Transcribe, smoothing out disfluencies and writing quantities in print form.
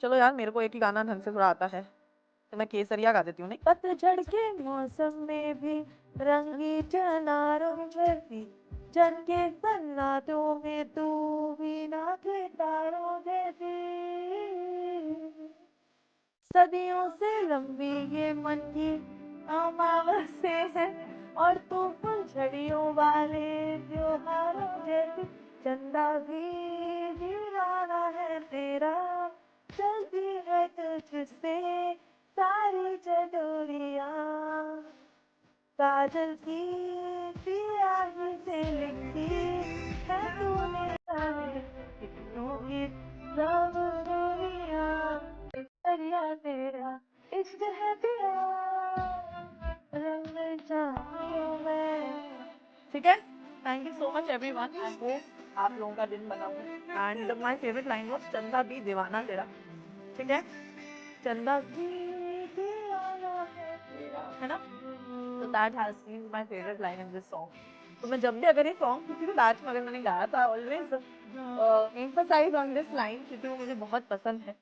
चलो यार, मेरे को एक ही गाना ढंग से थोड़ा आता है, तो मैं केसरिया गा देती हूँ। नहीं, पतझड़ के मौसम में भी रंगी चनारों जैसी, चल के सन्नाटों में तू बिना के तारों जैसी, सदियों से लंबी ये मन की अमावस्या है, और तू फुलझड़ियों वाले त्योहारों जैसी, चंदा भी दीवाना है तेरा, चलती है तुझसे सारी चटोरियाँ, काजल की स्याही से लिखी है तूने सारे कितनों की सब दुनिया, दरिया तेरा इश्क है तेरा, रंग चाहूं मैं। ठीक है, thank you so much everyone. I hope आप लोगों का दिन बना हो। And my favourite line was चंदा भी दीवाना तेरा। ठीक है, चंदा भी दीवाना है तेरा, है ना? So that has been my favorite line in this song. तो मैं जब भी अगर ये सॉन्ग किसी भी बैच में अगर मैंने गाया था, always emphasize on this line, क्योंकि वो मुझे बहुत पसंद है।